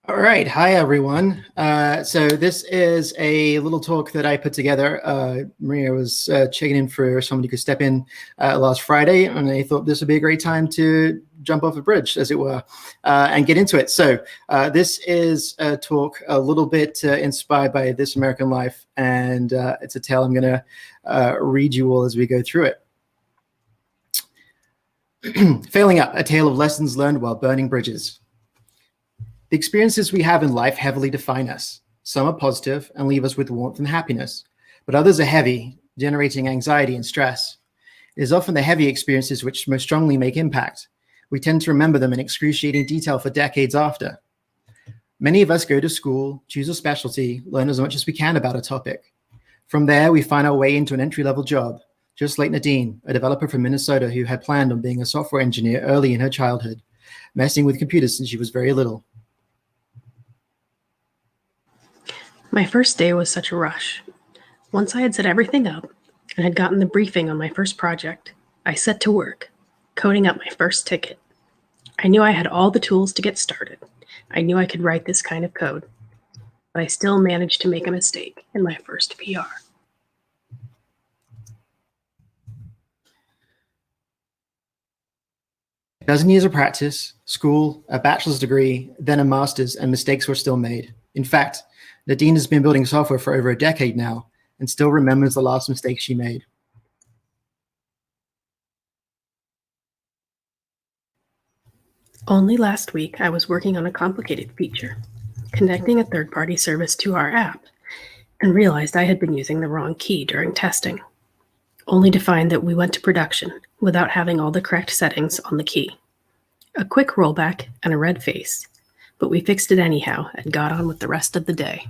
All right. Hi, everyone. So this is a little talk that I put together. Maria was checking in for somebody who could step in last Friday, and I thought this would be a great time to jump off a bridge, as it were, and get into it. So this is a talk a little bit inspired by This American Life, and it's a tale I'm going to read you all as we go through it. Failing Up, a tale of lessons learned while burning bridges. The experiences we have in life heavily define us. Some are positive and leave us with warmth and happiness, but others are heavy, generating anxiety and stress. It is often the heavy experiences which most strongly make impact. We tend to remember them in excruciating detail for decades after. Many of us go to school, choose a specialty, learn as much as we can about a topic. From there, we find our way into an entry-level job, just like Nadine, a developer from Minnesota who had planned on being a software engineer early in her childhood, messing with computers since she was very little. My first day was such a rush. Once I had set everything up and had gotten the briefing on my first project, I set to work, coding up my first ticket. I knew I had all the tools to get started. I knew I could write this kind of code, but I still managed to make a mistake in my first PR. A dozen years of practice, school, a bachelor's degree, then a master's, and mistakes were still made. In fact, Nadine has been building software for over a decade now and still remembers the last mistake she made. Only last week, I was working on a complicated feature, connecting a third-party service to our app, and realized I had been using the wrong key during testing, only to find that we went to production without having all the correct settings on the key. A quick rollback and a red face, but we fixed it anyhow and got on with the rest of the day.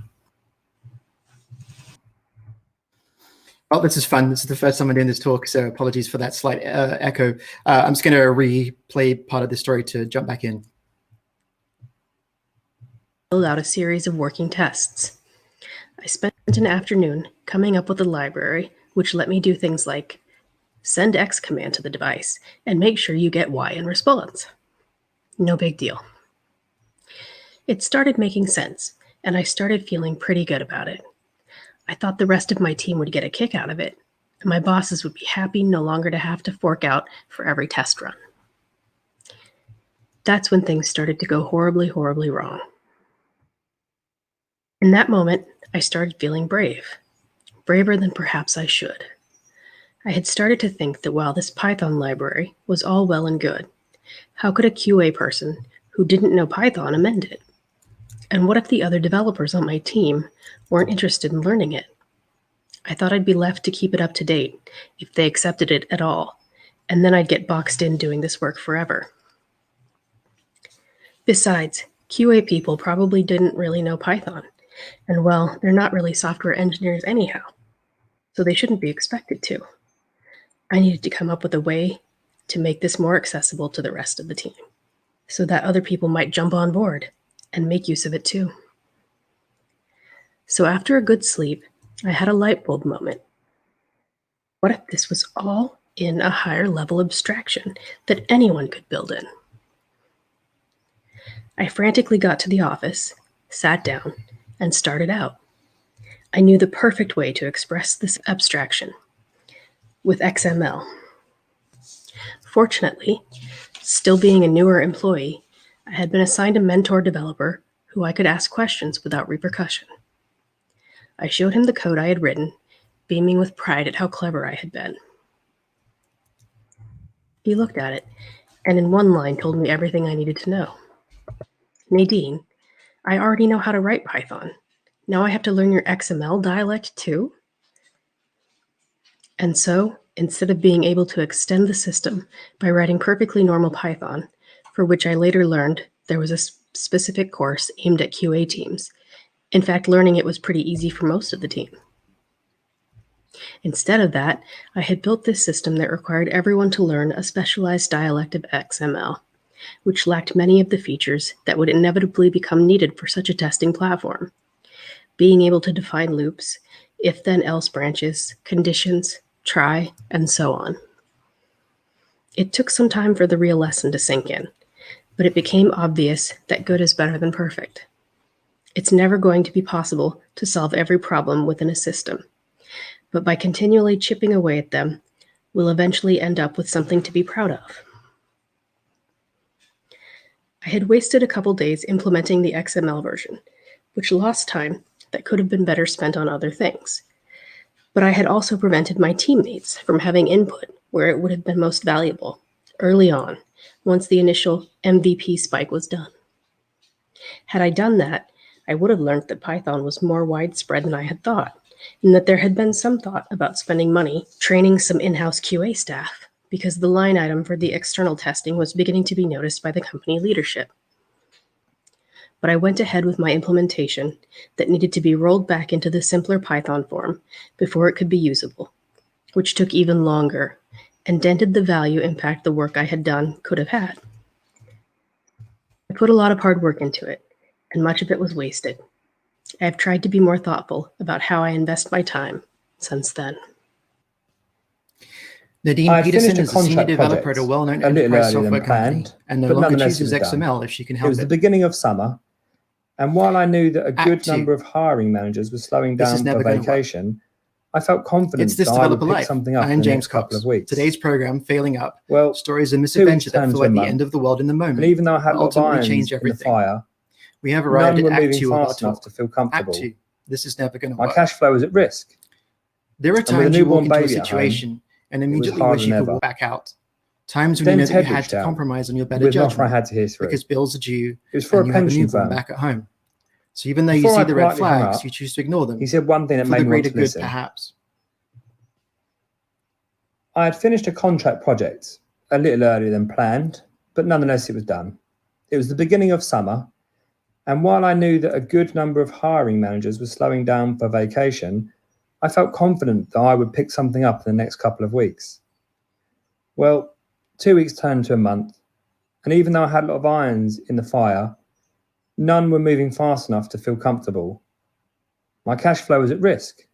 Oh, this is fun. This is the first time I'm doing this talk, so apologies for that slight echo. I'm just going to replay part of the story to jump back in. Filled out a series of working tests. I spent an afternoon coming up with a library which let me do things like send X command to the device and make sure you get Y in response. No big deal. It started making sense, and I started feeling pretty good about it. I thought the rest of my team would get a kick out of it, and my bosses would be happy no longer to have to fork out for every test run. That's when things started to go horribly, horribly wrong. In that moment, I started feeling brave, braver than perhaps I should. I had started to think that while this Python library was all well and good, how could a QA person who didn't know Python amend it? And what if the other developers on my team weren't interested in learning it? I thought I'd be left to keep it up to date if they accepted it at all, and then I'd get boxed in doing this work forever. Besides, QA people probably didn't really know Python, and well, they're not really software engineers anyhow, so they shouldn't be expected to. I needed to come up with a way to make this more accessible to the rest of the team, so that other people might jump on board and make use of it too. So after a good sleep, I had a light bulb moment. What if this was all in a higher level abstraction that anyone could build in? I frantically got to the office, sat down, and started out. I knew the perfect way to express this abstraction with XML. Fortunately, still being a newer employee, I had been assigned a mentor developer who I could ask questions without repercussion. I showed him the code I had written, beaming with pride at how clever I had been. He looked at it, and in one line told me everything I needed to know. Nadine, I already know how to write Python. Now I have to learn your XML dialect too? And so, instead of being able to extend the system by writing perfectly normal Python, for which I later learned there was a specific course aimed at QA teams. In fact, learning it was pretty easy for most of the team. Instead of that, I had built this system that required everyone to learn a specialized dialect of XML, which lacked many of the features that would inevitably become needed for such a testing platform. Being able to define loops, if-then-else branches, conditions, try, and so on. It took some time for the real lesson to sink in, but it became obvious that good is better than perfect. It's never going to be possible to solve every problem within a system, but by continually chipping away at them, we'll eventually end up with something to be proud of. I had wasted a couple days implementing the XML version, which lost time that could have been better spent on other things. But I had also prevented my teammates from having input where it would have been most valuable, early on, once the initial MVP spike was done. Had I done that, I would have learned that Python was more widespread than I had thought, and that there had been some thought about spending money training some in-house QA staff, because the line item for the external testing was beginning to be noticed by the company leadership. But I went ahead with my implementation that needed to be rolled back into the simpler Python form before it could be usable, which took even longer and dented the value impact the work I had done could have had. I put a lot of hard work into it, and much of it was wasted. I have tried to be more thoughtful about how I invest my time since then. Nadine Peterson is a senior developer at a well-known enterprise software company and no longer chooses XML if she can help it. It was the beginning of summer, and while I knew that a good number of hiring managers were slowing down for vacation, I felt confident that I would pick something up in the next couple of weeks. Today's program, Failing Up, stories of misadventure that feel like the end of the world in the moment, and even though I had a lot of irons in the fire, we have arrived none at were Act moving 2 of our fast enough talk. to feel comfortable. Act 2. This is never going to My work. cash flow was at risk. There are with a times you walk newborn into a baby at situation and was immediately harder wish you than could ever. walk back out. Times when Then you know that you Ted had reached to out compromise on your better with an offer I judgment had to hear through. because bills are due It was for and a you have a pension newborn firm. back at home. So even though you Before see I the red politely hung flags, up, you choose to ignore them He said one thing that for made the me want greater to good, listen. perhaps. I had finished a contract project a little earlier than planned, but nonetheless it was done. It was the beginning of summer, and while I knew that a good number of hiring managers were slowing down for vacation, I felt confident that I would pick something up in the next couple of weeks. Well, 2 weeks turned to a month, and even though I had a lot of irons in the fire, none were moving fast enough to feel comfortable. My cash flow was at risk,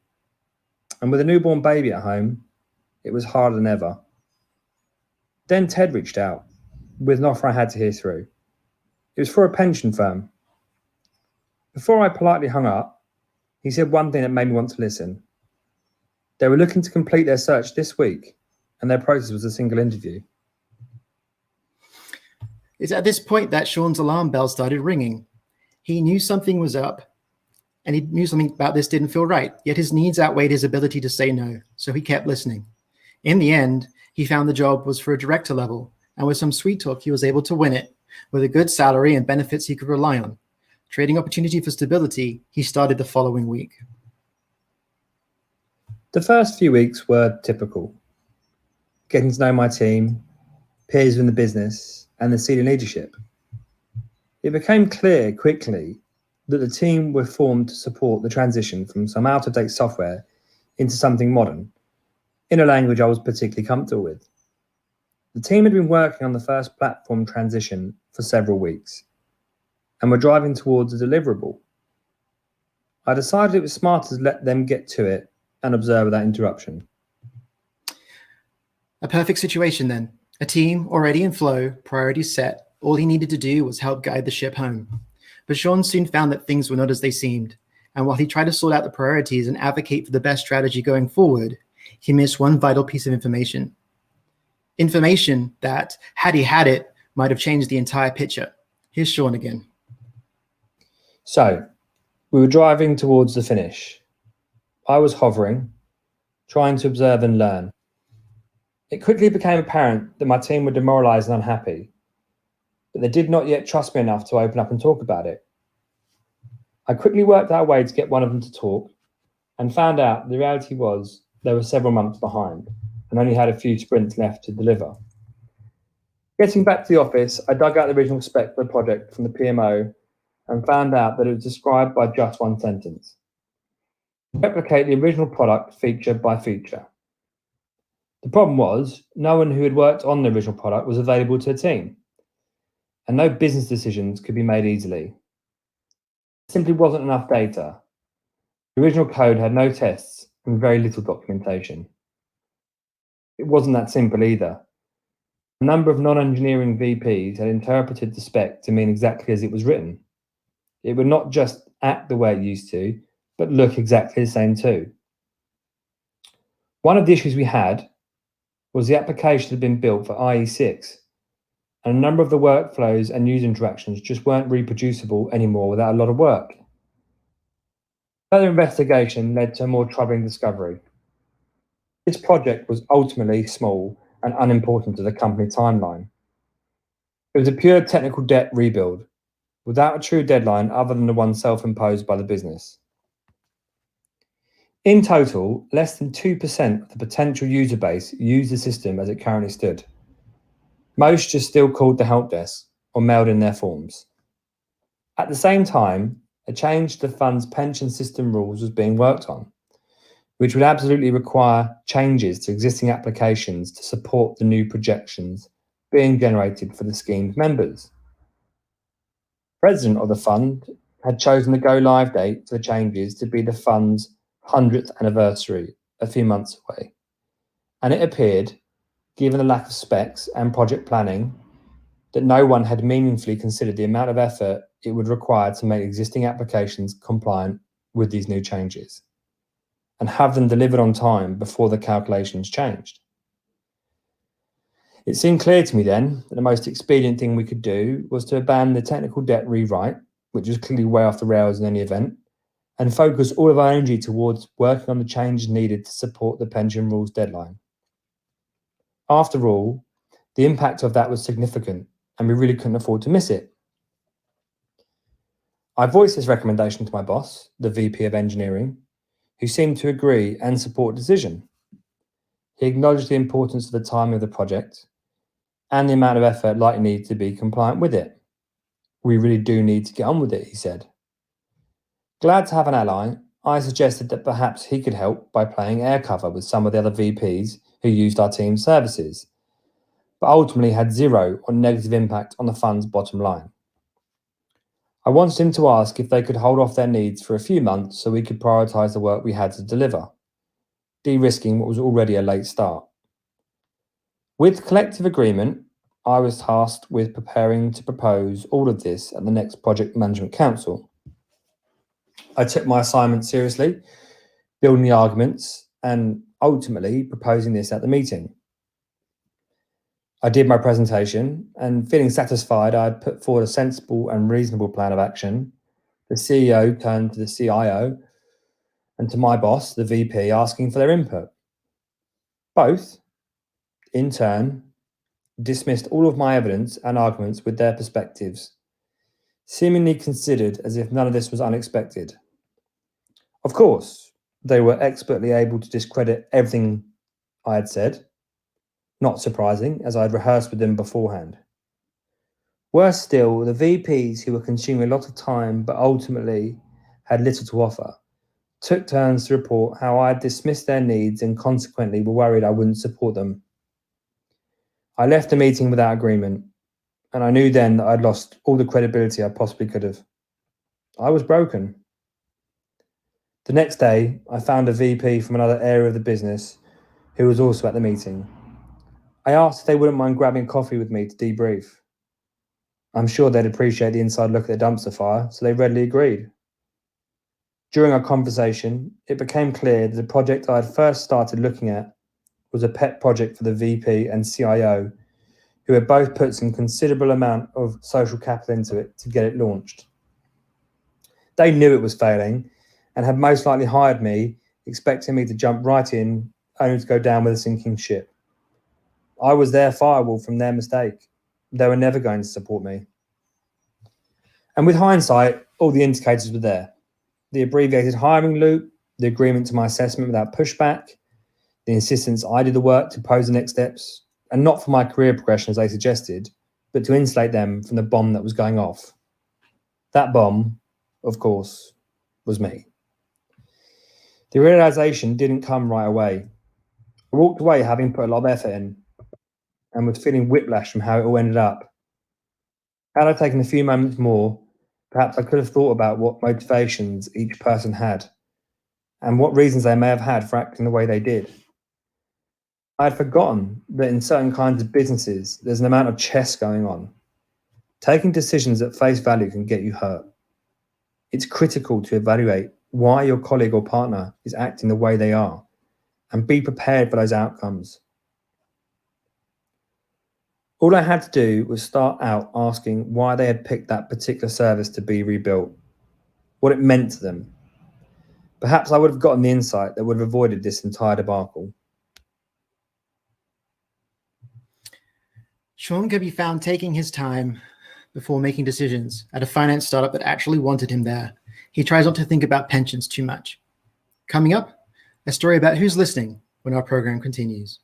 and with a newborn baby at home, it was harder than ever. Then Ted reached out with an offer I had to hear through. It was for a pension firm. Before I politely hung up, he said one thing that made me want to listen. They were looking to complete their search this week, and their process was a single interview. It's at this point that Sean's alarm bell started ringing. He knew something was up, and he knew something about this didn't feel right, yet his needs outweighed his ability to say no, so he kept listening. In the end, he found the job was for a director level, and with some sweet talk, he was able to win it, with a good salary and benefits he could rely on. Trading opportunity for stability, he started the following week. The first few weeks were typical. Getting to know my team, peers in the business, and the senior leadership. It became clear quickly that the team were formed to support the transition from some out-of-date software into something modern, in a language I was particularly comfortable with. The team had been working on the first platform transition for several weeks, and were driving towards a deliverable. I decided it was smarter to let them get to it and observe without interruption. A perfect situation then. A team already in flow, priorities set. All he needed to do was help guide the ship home. But Sean soon found that things were not as they seemed. And while he tried to sort out the priorities and advocate for the best strategy going forward, he missed one vital piece of information. Information that, had he had it, might have changed the entire picture. Here's Sean again. So, we were driving towards the finish. I was hovering, trying to observe and learn. It quickly became apparent that my team were demoralized and unhappy, but they did not yet trust me enough to open up and talk about it. I quickly worked out a way to get one of them to talk and found out the reality was they were several months behind and only had a few sprints left to deliver. Getting back to the office, I dug out the original spec for the project from the PMO and found out that it was described by just one sentence. Replicate the original product feature by feature. The problem was, no one who had worked on the original product was available to the team, and no business decisions could be made easily. There simply wasn't enough data. The original code had no tests and very little documentation. It wasn't that simple either. A number of non-engineering VPs had interpreted the spec to mean exactly as it was written. It would not just act the way it used to, but look exactly the same too. One of the issues we had was the application had been built for IE6, and a number of the workflows and user interactions just weren't reproducible anymore without a lot of work. Further investigation led to a more troubling discovery. This project was ultimately small and unimportant to the company timeline. It was a pure technical debt rebuild, without a true deadline other than the one self-imposed by the business. In total, less than 2% of the potential user base used the system as it currently stood. Most just still called the help desk or mailed in their forms. At the same time, a change to the fund's pension system rules was being worked on, which would absolutely require changes to existing applications to support the new projections being generated for the scheme's members. The president of the fund had chosen the go-live date for the changes to be the fund's 100th anniversary, a few months away. And it appeared, given the lack of specs and project planning, that no one had meaningfully considered the amount of effort it would require to make existing applications compliant with these new changes and have them delivered on time before the calculations changed. It seemed clear to me then that the most expedient thing we could do was to abandon the technical debt rewrite, which was clearly way off the rails in any event, and focus all of our energy towards working on the changes needed to support the pension rules deadline. After all, the impact of that was significant, and we really couldn't afford to miss it. I voiced this recommendation to my boss, the VP of Engineering, who seemed to agree and support the decision. He acknowledged the importance of the timing of the project and the amount of effort likely needed to be compliant with it. We really do need to get on with it, he said. Glad to have an ally, I suggested that perhaps he could help by playing air cover with some of the other VPs who used our team's services, but ultimately had zero or negative impact on the fund's bottom line. I wanted him to ask if they could hold off their needs for a few months so we could prioritise the work we had to deliver, de-risking what was already a late start. With collective agreement, I was tasked with preparing to propose all of this at the next Project Management Council. I took my assignment seriously, building the arguments and ultimately proposing this at the meeting. I did my presentation and feeling satisfied I had put forward a sensible and reasonable plan of action. The CEO turned to the CIO and to my boss, the VP, asking for their input. Both, in turn, dismissed all of my evidence and arguments with their perspectives, seemingly considered as if none of this was unexpected. Of course, they were expertly able to discredit everything I had said. Not surprising, as I had rehearsed with them beforehand. Worse still, the VPs who were consuming a lot of time but ultimately had little to offer took turns to report how I had dismissed their needs and consequently were worried I wouldn't support them. I left the meeting without agreement, and I knew then that I'd lost all the credibility I possibly could have. I was broken. The next day, I found a VP from another area of the business who was also at the meeting. I asked if they wouldn't mind grabbing coffee with me to debrief. I'm sure they'd appreciate the inside look at the dumpster fire, so they readily agreed. During our conversation, it became clear that the project I had first started looking at was a pet project for the VP and CIO, who had both put some considerable amount of social capital into it to get it launched. They knew it was failing and had most likely hired me, expecting me to jump right in, only to go down with a sinking ship. I was their firewall from their mistake. They were never going to support me. And with hindsight, all the indicators were there. The abbreviated hiring loop, the agreement to my assessment without pushback, the insistence I did the work to pose the next steps, and not for my career progression as they suggested, but to insulate them from the bomb that was going off. That bomb, of course, was me. The realization didn't come right away. I walked away having put a lot of effort in and was feeling whiplash from how it all ended up. Had I taken a few moments more, perhaps I could have thought about what motivations each person had and what reasons they may have had for acting the way they did. I had forgotten that in certain kinds of businesses, there's an amount of chess going on. Taking decisions at face value can get you hurt. It's critical to evaluate why your colleague or partner is acting the way they are and be prepared for those outcomes. All I had to do was start out asking why they had picked that particular service to be rebuilt, what it meant to them. Perhaps I would have gotten the insight that would have avoided this entire debacle. Sean could be found taking his time before making decisions at a finance startup that actually wanted him there. He tries not to think about pensions too much. Coming up, a story about who's listening when our program continues.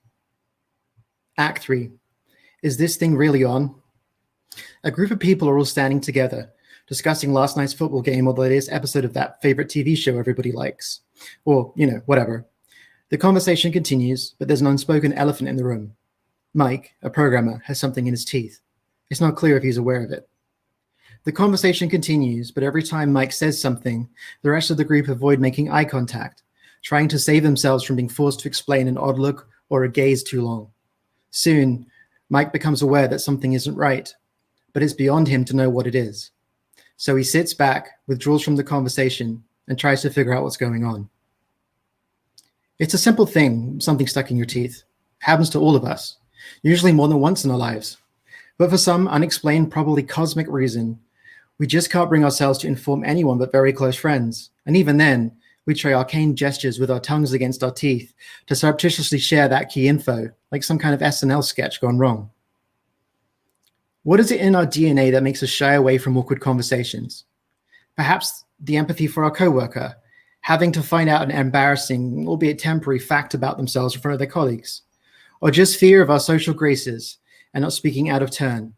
Act 3. Is this thing really on? A group of people are all standing together, discussing last night's football game or the latest episode of that favorite TV show everybody likes. Or, whatever. The conversation continues, but there's an unspoken elephant in the room. Mike, a programmer, has something in his teeth. It's not clear if he's aware of it. The conversation continues, but every time Mike says something, the rest of the group avoid making eye contact, trying to save themselves from being forced to explain an odd look or a gaze too long. Soon, Mike becomes aware that something isn't right, but it's beyond him to know what it is. So he sits back, withdraws from the conversation, and tries to figure out what's going on. It's a simple thing, something stuck in your teeth. It happens to all of us, usually more than once in our lives. But for some unexplained, probably cosmic reason, we just can't bring ourselves to inform anyone but very close friends. And even then, we try arcane gestures with our tongues against our teeth to surreptitiously share that key info, like some kind of SNL sketch gone wrong. What is it in our DNA that makes us shy away from awkward conversations? Perhaps the empathy for our coworker, having to find out an embarrassing, albeit temporary, fact about themselves in front of their colleagues, or just fear of our social graces and not speaking out of turn.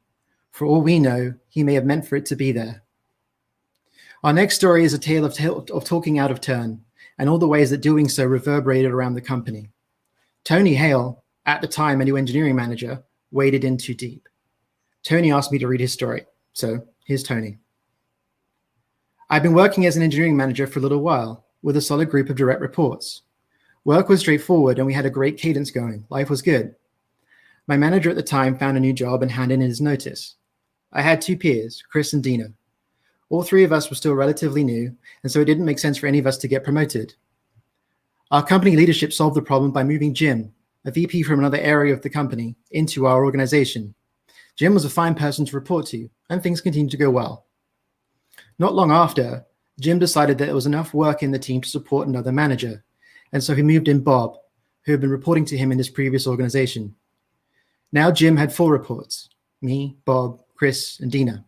For all we know, he may have meant for it to be there. Our next story is a tale of talking out of turn and all the ways that doing so reverberated around the company. Tony Hale, at the time a new engineering manager, waded in too deep. Tony asked me to read his story, so here's Tony. I've been working as an engineering manager for a little while with a solid group of direct reports. Work was straightforward and we had a great cadence going. Life was good. My manager at the time found a new job and handed in his notice. I had 2 peers, Chris and Dina. All 3 of us were still relatively new, and so it didn't make sense for any of us to get promoted. Our company leadership solved the problem by moving Jim, a VP from another area of the company, into our organization. Jim was a fine person to report to, and things continued to go well. Not long after, Jim decided that there was enough work in the team to support another manager, and so he moved in Bob, who had been reporting to him in his previous organization. Now Jim had 4 reports: me, Bob, Chris, and Dina.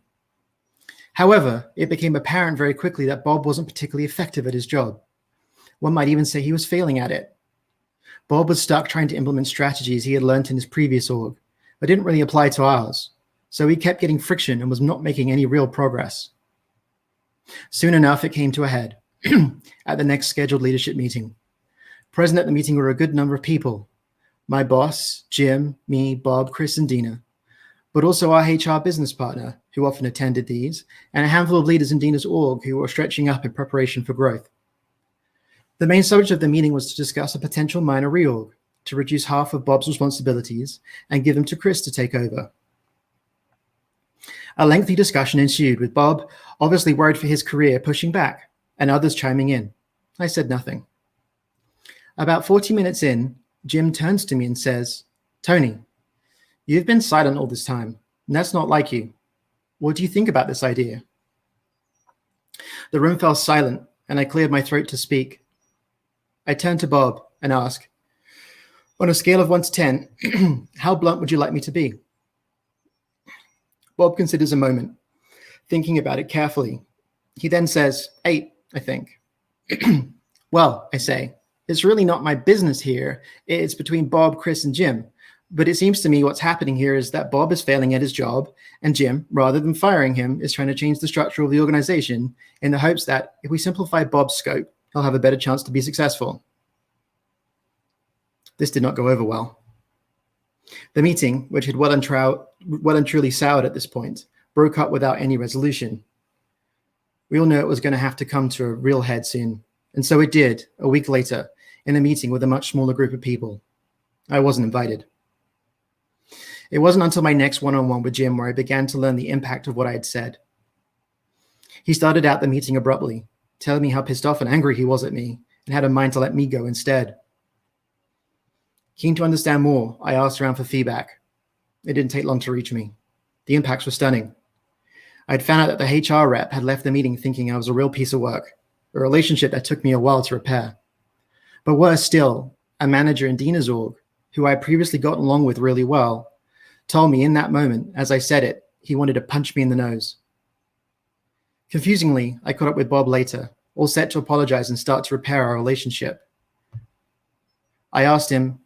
However, it became apparent very quickly that Bob wasn't particularly effective at his job. One might even say he was failing at it. Bob was stuck trying to implement strategies he had learned in his previous org, but didn't really apply to ours. So he kept getting friction and was not making any real progress. Soon enough, it came to a head at the next scheduled leadership meeting. Present at the meeting were a good number of people. My boss, Jim, me, Bob, Chris, and Dina, but also our HR business partner, who often attended these, and a handful of leaders in Dina's org who were stretching up in preparation for growth. The main subject of the meeting was to discuss a potential minor reorg to reduce half of Bob's responsibilities and give them to Chris to take over. A lengthy discussion ensued, with Bob, obviously worried for his career, pushing back, and others chiming in. I said nothing. About 40 minutes in, Jim turns to me and says, "Tony, you've been silent all this time, and that's not like you. What do you think about this idea?" The room fell silent, and I cleared my throat to speak. I turned to Bob and asked, "On a scale of 1 to 10, how blunt would you like me to be?" Bob considers a moment, thinking about it carefully. He then says, 8, I think. "Well," I say, "it's really not my business here. It's between Bob, Chris, and Jim. But it seems to me what's happening here is that Bob is failing at his job, and Jim, rather than firing him, is trying to change the structure of the organization in the hopes that if we simplify Bob's scope, he'll have a better chance to be successful." This did not go over well. The meeting, which had well and truly soured at this point, broke up without any resolution. We all knew it was going to have to come to a real head soon, and so it did, a week later, in a meeting with a much smaller group of people. I wasn't invited. It wasn't until my next one-on-one with Jim where I began to learn the impact of what I had said. He started out the meeting abruptly, telling me how pissed off and angry he was at me and had a mind to let me go instead. Keen to understand more, I asked around for feedback. It didn't take long to reach me. The impacts were stunning. I had found out that the HR rep had left the meeting thinking I was a real piece of work, a relationship that took me a while to repair. But worse still, a manager in Dina's org, who I had previously gotten along with really well, told me in that moment, as I said it, he wanted to punch me in the nose. Confusingly, I caught up with Bob later, all set to apologize and start to repair our relationship. I asked him,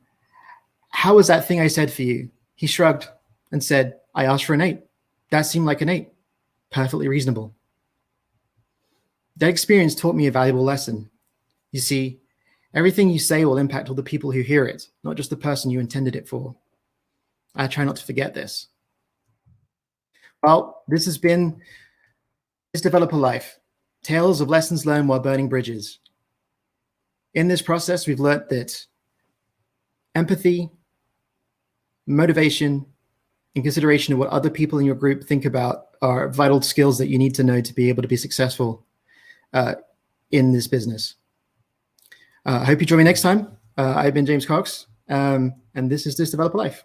"How was that thing I said for you?" He shrugged and said, "I asked for an 8. That seemed like an 8. Perfectly reasonable." That experience taught me a valuable lesson. You see, everything you say will impact all the people who hear it, not just the person you intended it for. I try not to forget this. Well, this has been This Developer Life, Tales of Lessons Learned While Burning Bridges. In this process, we've learned that empathy, motivation, and consideration of what other people in your group think about are vital skills that you need to know to be able to be successful in this business. I hope you join me next time. I've been James Cox, and this is This Developer Life.